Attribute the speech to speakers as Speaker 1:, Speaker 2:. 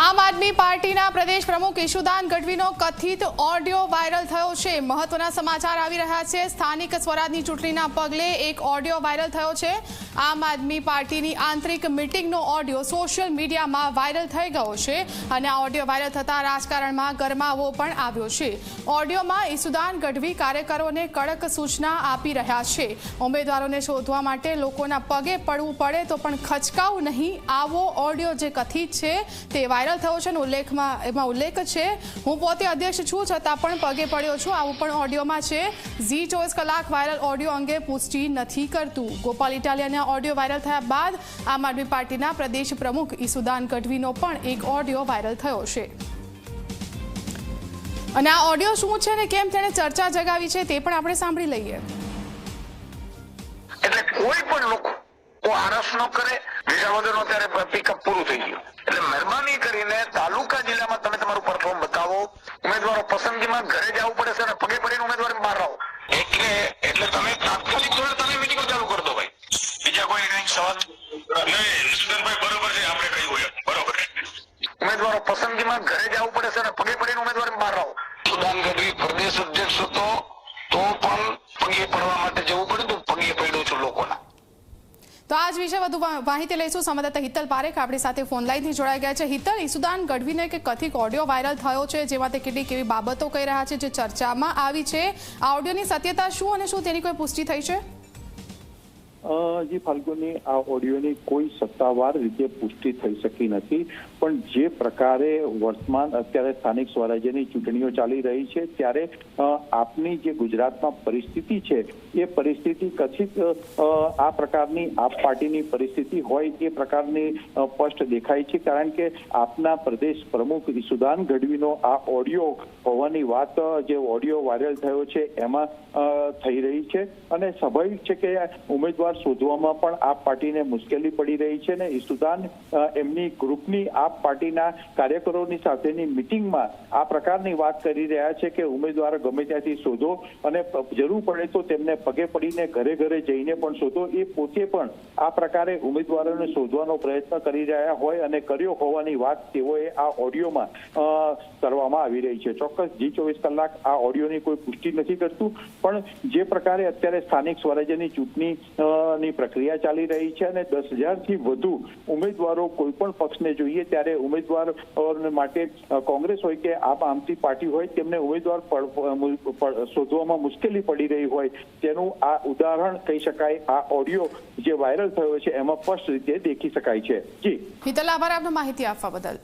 Speaker 1: આમ આદમી પાર્ટીના પ્રદેશ પ્રમુખ ઈશુદાન ગઢવીનો કથિત ઓડિયો વાયરલ થયો છે। મહત્વના સમાચાર આવી રહ્યા છે। સ્થાનિક સ્વરાજની ચૂંટણીના પગલે એક ઓડિયો વાયરલ થયો છે। આમ આદમી પાર્ટીની આંતરિક મીટિંગનો ઓડિયો સોશિયલ મીડિયામાં વાયરલ થઈ ગયો છે અને આ ઓડિયો વાયરલ થતાં રાજકારણમાં ગરમાવો પણ આવ્યો છે। ઓડિયોમાં ઈશુદાન ગઢવી કાર્યકરોને કડક સૂચના આપી રહ્યા છે। ઉમેદવારોને શોધવા માટે લોકોના પગે પડવું પડે તો પણ ખચકાવ નહીં, આવો ઓડિયો જે કથિત છે તે વાયરલ થયો છે। એમાં ઉલ્લેખ છે, હું પોતે અધ્યક્ષ છું છતાં પણ પગે પડ્યો છું, આવું પણ ઓડિયોમાં છે। ઝી 24 કલાક વાયરલ ઓડિયો અંગે પુષ્ટિ નથી કરતું। ગોપાલ ઇટાલિયાના ઓડિયો વાયરલ થયા બાદ આમ આદમી પાર્ટીના પ્રદેશ પ્રમુખ ઈશુદાન ગઢવીનો પણ એક ઓડિયો વાયરલ થયો છે અને આ ઓડિયો શું છે ને કેમ તેણે ચર્ચા જગાવી છે તે પણ આપણે સાંભળી લઈએ।
Speaker 2: એટલે કોઈ પણ લોકો આરસ ન કરે, વિસાવદરનો ત્યારે પિકઅપ પૂરું થઈ ગયું। એટલે મહેરબાની કરીને તાલુકા જિલ્લામાં તમે તમારું પરફોર્મ બતાવો। ઉમેદવારો પસંદગીમાં ઘરે જવું પડે છે અને પગે પડીને ઉમેદવાર બહાર આવો। એટલે તમે તાત્કાલિક ધોરણે તમે મીટિંગો ચાલુ કરી દો ભાઈ। બીજા કોઈ કઈ સવાલ નહીં? સુધનભાઈ બરોબર છે, આપણે કહ્યું હોય બરોબર। ઉમેદવારો પસંદગીમાં ઘરે જવું પડે છે અને પગે પડીને ઉમેદવાર બહાર આવો। ઈશુદાન ગઢવી પ્રદેશ અધ્યક્ષ હતો તો પણ પગે પડવા માટે જવું પડે તો પગે પડ્યો છું લોકોના।
Speaker 1: તો આજ વિશે વધુ માહિતી લઈશું। સંવાદદાતા હિતલ પારેખ આપણી સાથે ફોન લાઈનથી જોડાઈ ગયા છે। હિતલ, ઈશુદાન ગઢવીને કે કથિત ઓડિયો વાયરલ થયો છે જેમાં તે કેટલીક એવી બાબતો કહી રહ્યા છે જે ચર્ચામાં આવી છે, આ ઓડિયોની સત્યતા શું અને શું તેની કોઈ પુષ્ટિ થઈ છે?
Speaker 3: જી ફાલ્ગુની, આ ઓડિયોની કોઈ સત્તાવાર રીતે પુષ્ટિ થઈ શકી નથી, પણ જે પ્રકારે વર્તમાન અત્યારે સ્થાનિક સ્વરાજ્યની ચૂંટણીઓ ચાલી રહી છે ત્યારે આપની જે ગુજરાતમાં પરિસ્થિતિ છે એ પરિસ્થિતિ કથિત આ પ્રકારની આપ પાર્ટીની પરિસ્થિતિ હોય એ પ્રકારની સ્પષ્ટ દેખાય છે, કારણ કે આપના પ્રદેશ પ્રમુખ ઈશુદાન ગઢવીનો આ ઓડિયો હોવાની વાત જે ઓડિયો વાયરલ થયો છે એમાં થઈ રહી છે અને સ્વાભાવિક છે કે ઉમેદવાર શોધવામાં પણ આપ પાર્ટીને મુશ્કેલી પડી રહી છે ને ઈશુદાન એમની ગ્રુપની આપ પાર્ટીના કાર્યકરોની સાથેની મિટિંગમાં આ પ્રકારની વાત કરી રહ્યા છે કે ઉમેદવાર ગમે ત્યાંથી શોધો અને જરૂર પડે તો તેમને પગે પડીને ઘરે ઘરે જઈને પણ શોધો। એ પોતે પણ આ પ્રકારે ઉમેદવારોને શોધવાનો પ્રયત્ન કરી રહ્યા હોય અને કર્યો હોવાની વાત તેઓએ આ ઓડિયોમાં કરવામાં આવી રહી છે। ચોક્કસ જી 24 કલાક આ ઓડિયોની કોઈ પુષ્ટિ નથી કરતું, પણ જે પ્રકારે અત્યારે સ્થાનિક સ્વરાજ્યની ચૂંટણીની પ્રક્રિયા ચાલી રહી છે અને 10,000થી વધુ ઉમેદવારો કોઈ પણ પક્ષને જોઈએ ત્યારે ઉમેદવાર માટે કોંગ્રેસ હોય કે આમ આદમી પાર્ટી હોય તેમને ઉમેદવાર શોધવામાં મુશ્કેલી પડી રહી હોય તેનું આ ઉદાહરણ કહી શકાય। આ ઓડિયો જે વાયરલ થયો છે એમાં સ્પષ્ટ રીતે દેખી શકાય છે। જી
Speaker 1: હિતલ, આભાર આપનો માહિતી આપવા બદલ।